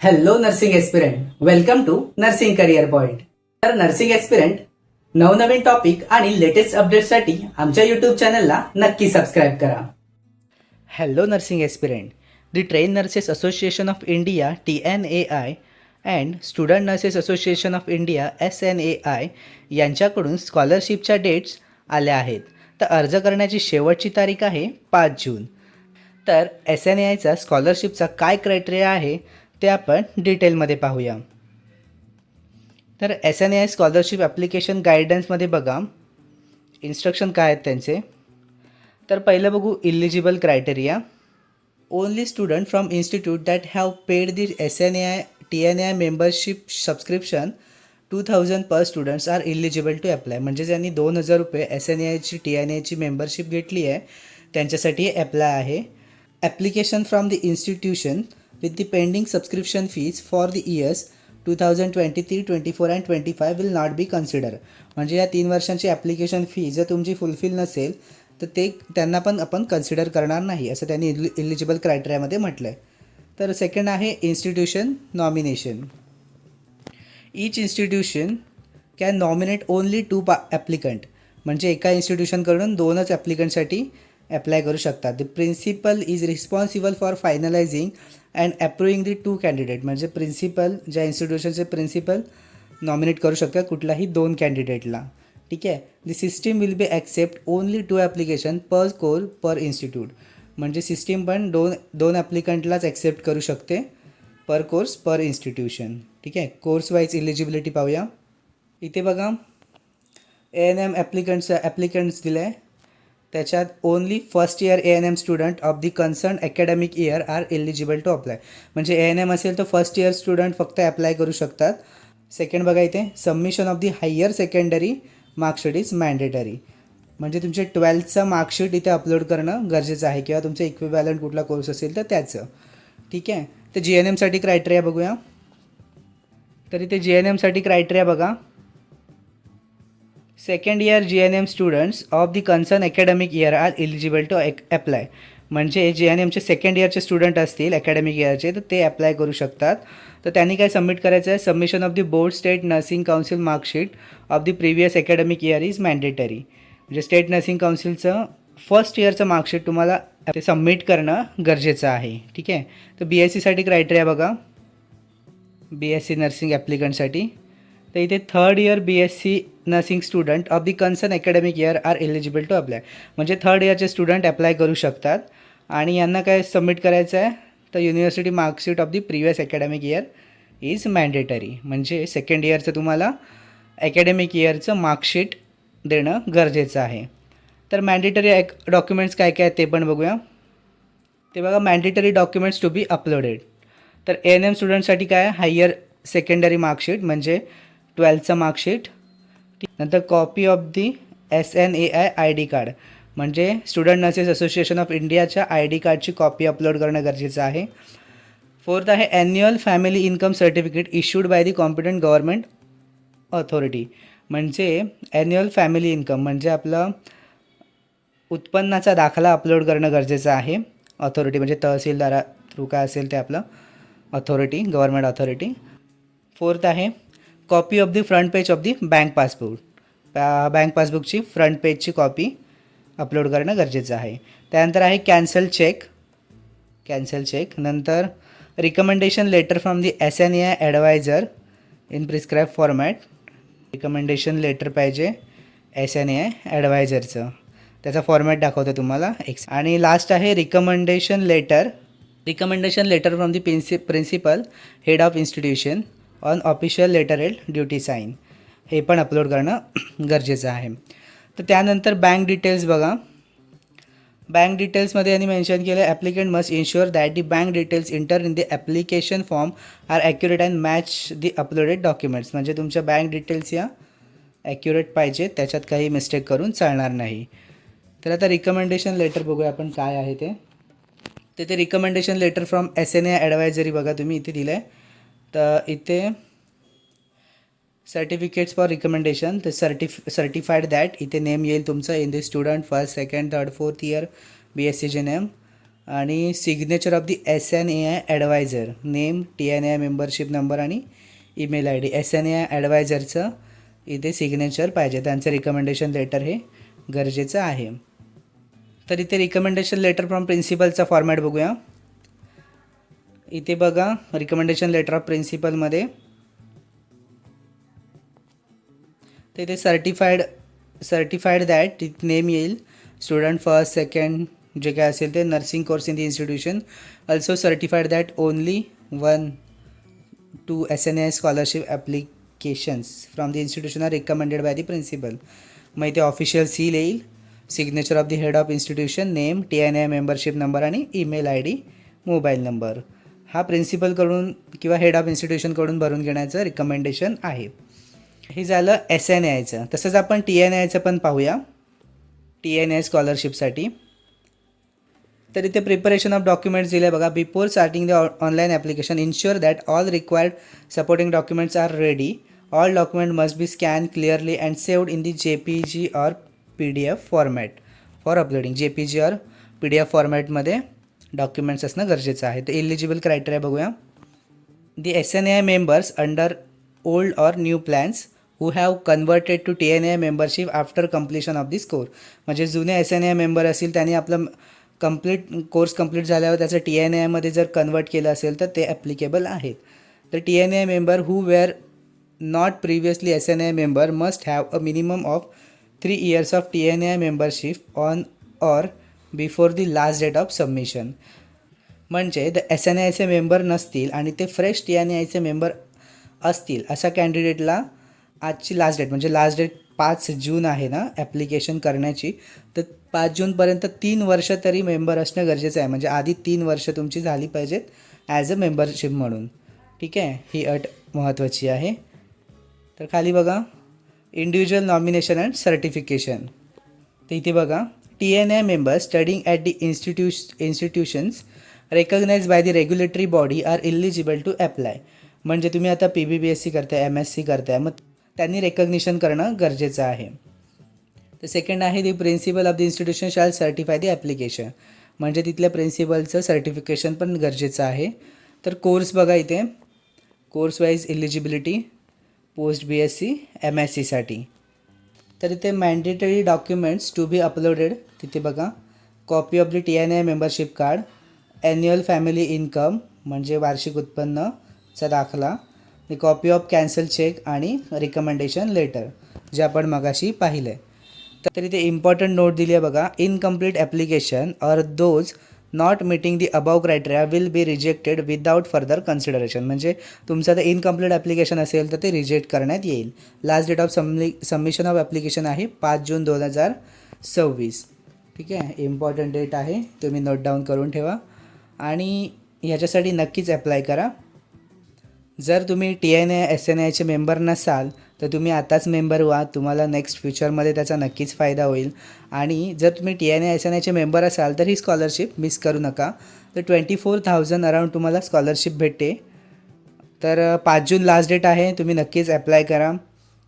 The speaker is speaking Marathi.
Hello nursing aspirant, welcome to nursing career point. तर नर्सिंग एस्पिरंट नवनवीन टॉपिक आणि लेटेस्ट अपडेट्ससाठी आमच्या यूट्यूब चॅनलला नक्की सबस्क्राईब करा. Hello nursing aspirant, the Train Nurses association of India TNAI and Student nurses association of India SNAI यांच्याकडून स्कॉलरशिपच्या डेट्स आल्या आहेत. तर अर्ज करण्याची शेवटची तारीख आहे 5 जून. तर SNAIचा स्कॉलरशिपचा काय क्रायटेरिया आहे ते आपण डिटेलमध्ये पाहूया. तर SNAI स्कॉलरशिप ॲप्लिकेशन गायडन्समध्ये बघा इन्स्ट्रक्शन काय आहेत त्यांचे. तर पहिलं बघू eligible criteria. Only student from institute that have paid the SNAI TNAI membership subscription 2000 पर students are eligible to apply. म्हणजे ज्यांनी 2000 रुपये SNAIची TNAIची मेंबरशिप घेतली आहे त्यांच्यासाठी अप्लाय आहे. Application from the institution with the pending subscription fees for the years 2023, 24 and 25 will not be considered. म्हणजे या 3 वर्षांची ॲप्लिकेशन फी जर तुमची फुलफिल नसेल तर त्यांना पण आपण कन्सिडर करणार नाही असं त्यांनी इलिजिबल क्रायटेरियामध्ये म्हटलं आहे. तर सेकंड आहे institution nomination. Each institution can nominate only 2 applicant. म्हणजे एका इन्स्टिट्यूशनकडून 2च ॲप्लिकंटसाठी अप्लाय करू शकतात. The principal is responsible for finalising and approving the 2 candidate. म्हणजे प्रिन्सिपल ज्या इन्स्टिट्यूशनचे प्रिन्सिपल नॉमिनेट करू शकतात कुठलाही 2 कॅन्डिडेटला. ठीक आहे. The system will be accept only 2 application per core per institute. म्हणजे सिस्टीम पण दोन ॲप्लिकंटलाच ॲक्सेप्ट करू शकते पर कोर्स पर इन्स्टिट्यूशन. ठीक आहे. कोर्स वाईज इलिजिबिलिटी पाहूया. इथे बघा ANM ॲप्लिकंट्स दिले आहे. त्याच्यात only first year ANM student of the concern academic year are eligible to apply. म्हणजे ANM असेल तर फर्स्ट इयर स्टुडंट फक्त अप्लाय करू शकतात. सेकंड बघा इथे submission of the higher secondary marksheet is mandatory. म्हणजे तुमचे 12चा मार्कशीट इथे अपलोड करणं गरजेचं आहे किंवा तुमचं इक्विवॅलंट कुठला कोर्स असेल तर त्याचं. ठीक आहे. तर GNMसाठी क्रायटेरिया बघूया. तर इथे GNMसाठी क्रायटेरिया बघा. Second year GNM students of the concern academic year are eligible to apply. म्हणजे GNMचे सेकंड इयरचे स्टुडंट असतील अकॅडमिक इयरचे तर ते अप्लाय करू शकतात. तर त्यांनी काय सबमिट करायचं आहे submission of the board state nursing council marksheet of the previous academic year is mandatory. म्हणजे स्टेट नर्सिंग काउन्सिलचं फर्स्ट इयरचं मार्कशीट तुम्हाला ते सबमिट करणं गरजेचं आहे. ठीक आहे. तर BSCसाठी क्रायटेरिया बघा. BSc नर्सिंग ॲप्लिकंटसाठी तर इथे third year BSc nursing student of the concern academic year are eligible to apply. म्हणजे थर्ड इयरचे स्टुडंट अप्लाय करू शकतात आणि यांना काय सबमिट करायचं आहे तर university marksheet of the previous academic year is mandatory. म्हणजे सेकंड इयरचं तुम्हाला अकॅडमिक इयरचं मार्कशीट देणं गरजेचं आहे. तर मॅन्डेटरी डॉक्युमेंट्स काय काय आहेत ते पण बघूया. ते बघा mandatory documents to be uploaded. तर ANM स्टुडंटसाठी काय हायर सेकंडरी मार्कशीट म्हणजे 12चं मार्कशीट. नंतर copy of the SNAI ID card. म्हणजे स्टुडंट नर्सेस असोसिएशन ऑफ इंडियाच्या ID कार्डची कॉपी अपलोड करणं गरजेचं आहे. फोर्थ आहे annual family income certificate issued by the competent government authority. म्हणजे ॲन्युअल फॅमिली इन्कम म्हणजे आपलं उत्पन्नाचा दाखला अपलोड करणं गरजेचं आहे. ऑथॉरिटी म्हणजे तहसीलदारा थ्रू काय असेल ते आपलं ऑथॉरिटी गव्हर्नमेंट ऑथॉरिटी. फोर्थ आहे copy of the front page of the bank passbook. Bank पासबुकची फ्रंट पेजची कॉपी अपलोड करणं गरजेचं आहे. त्यानंतर आहे कॅन्सल चेक. नंतर recommendation letter from the SNAI advisor in prescribe format. Recommendation letter पाहिजे SNAI ॲडवायझरचं. त्याचा फॉर्मॅट दाखवतो तुम्हाला. आणि लास्ट आहे recommendation letter from the principal head of institution on official letter head duly sign. हे पण अपलोड करणं गरजेचं आहे. तर त्यानंतर बँक डिटेल्स बघा. बँक डिटेल्समध्ये यांनी मेन्शन केलं applicant must ensure that the bank details enter in the application form are accurate and match the uploaded documents. म्हणजे तुमच्या बँक डिटेल्स या ॲक्युरेट पाहिजे, त्याच्यात काही मिस्टेक करून चालणार नाही. तर आता रिकमेंडेशन लेटर बघूया आपण काय आहे ते. ते recommendation letter from SNAI advisory बघा तुम्ही इथे दिलं आहे. तर इथे सर्टिफिकेट्स फॉर रिकमेंडेशन तर सर्टिफाईड दॅट इथे नेम येईल तुमचं in the student first second third fourth year BSc GNM आणि signature of the SNAI advisor, name, TNAI membership number आणि ईमेल ID. SNAI ॲडवायझरचं इथे सिग्नेचर पाहिजे, त्यांचं रिकमेंडेशन लेटर हे गरजेचं आहे. तर इथे रिकमेंडेशन लेटर फ्रॉम प्रिन्सिपलचा फॉर्मॅट बघूया. इथे बघा रिकमेंडेशन लेटर ऑफ प्रिन्सिपलमध्ये तर इथे सर्टिफाईड दॅट नेम येईल, स्टुडंट फर्स्ट सेकंड जे काय असेल ते, nursing course in the institution. Also certified that only 1-2 SNAI scholarship applications from the institution are recommended by the principal. मग इथे ऑफिशियल सील येईल, signature of the head of institution, name, TNAI membership number आणि ईमेल ID, मोबाईल नंबर. हा प्रिन्सिपलकडून किंवा हेड ऑफ इन्स्टिट्यूशनकडून भरून घेण्याचं रिकमेंडेशन आहे. हे झालं SNAIचं. तसंच आपण TNAIचं पण पाहूया. TNAI स्कॉलरशिपसाठी तर इथे प्रिपरेशन ऑफ डॉक्युमेंट्स दिले बघा. Before starting the online application ensure that all required supporting documents are ready. All document must be scan clearly and saved in the JPG or PDF format for uploading. JPG or PDF फॉर्मॅटमध्ये डॉक्युमेंट्स असणं गरजेचं आहे. तर इलिजिबल क्रायटेरिया बघूया. The SNAI members under old or new plans who have converted to TNAI membership after completion of this course. म्हणजे जुने SNAI मेंबर असतील त्यांनी आपलं कोर्स कंप्लीट झाल्यावर त्याचं TNAIमध्ये जर कन्वर्ट केलं असेल तर ते ॲप्लिकेबल आहेत. तर TNAI member who were not previously SNAI member must have a minimum of 3 years of TNAI membership on or before the last date of submission. म्हणजे द SNAIचे मेंबर नसतील आणि ते फ्रेश TNAIचे मेंबर असतील अशा कॅन्डिडेटला आजची लास्ट डेट म्हणजे लास्ट डेट 5 जून आहे ना ॲप्लिकेशन करण्याची, तर 5 जूनपर्यंत 3 वर्ष तरी मेंबर असणं गरजेचं आहे. म्हणजे आधी 3 वर्ष तुमची झाली पाहिजेत ॲज अ मेंबरशिप म्हणून. ठीक आहे, ही अट महत्त्वाची आहे. तर खाली बघा इंडिव्हिज्युअल नॉमिनेशन अँड सर्टिफिकेशन. तर इथे बघा TNAI members studying at the institutions recognize by the regulatory body are eligible to apply. म्हणजे तुम्ही आता PBBSc करताय, MSc करताय, मग त्यांनी रेकग्निशन करणं गरजेचं आहे. तर सेकंड आहे the principal of the institution shall certify the application. म्हणजे तिथल्या प्रिन्सिपलचं सर्टिफिकेशन पण गरजेचं आहे. तर कोर्स बघा इथे course wise eligibility post BSc MScसाठी. तर इथे mandatory documents to be uploaded. तिथे बघा copy of the TNAI membership card, annual family income म्हणजे वार्षिक उत्पन्नचा दाखला, कॉपी ऑफ कॅन्सल चेक आणि रिकमेंडेशन लेटर जे आपण मगाशी पाहिलं आहे. तर इथे इम्पॉर्टंट नोट दिली आहे बघा. Incomplete application or those not meeting the above criteria will be rejected without further consideration. म्हणजे तुमचं जर इनकम्प्लीट ॲप्लिकेशन असेल तर ते रिजेक्ट करण्यात येईल. Last date of submission of application आहे 5 जून 2026. ठीक आहे, इम्पॉर्टंट डेट आहे, तुम्ही नोट डाऊन करून ठेवा आणि ह्याच्यासाठी नक्कीच अप्लाय करा. जर तुम्ही TNAI SNAIचे मेंबर नसाल तर तुम्ही आताच मेंबर व्हा, तुम्हाला नेक्स्ट फ्युचरमध्ये त्याचा नक्कीच फायदा होईल. आणि जर तुम्ही TNAI SNAIचे मेंबर असाल तर ही स्कॉलरशिप मिस करू नका. तर 24,000 अराउंड तुम्हाला स्कॉलरशिप भेटते. तर 5 जून लास्ट डेट आहे, तुम्ही नक्कीच अप्लाय करा.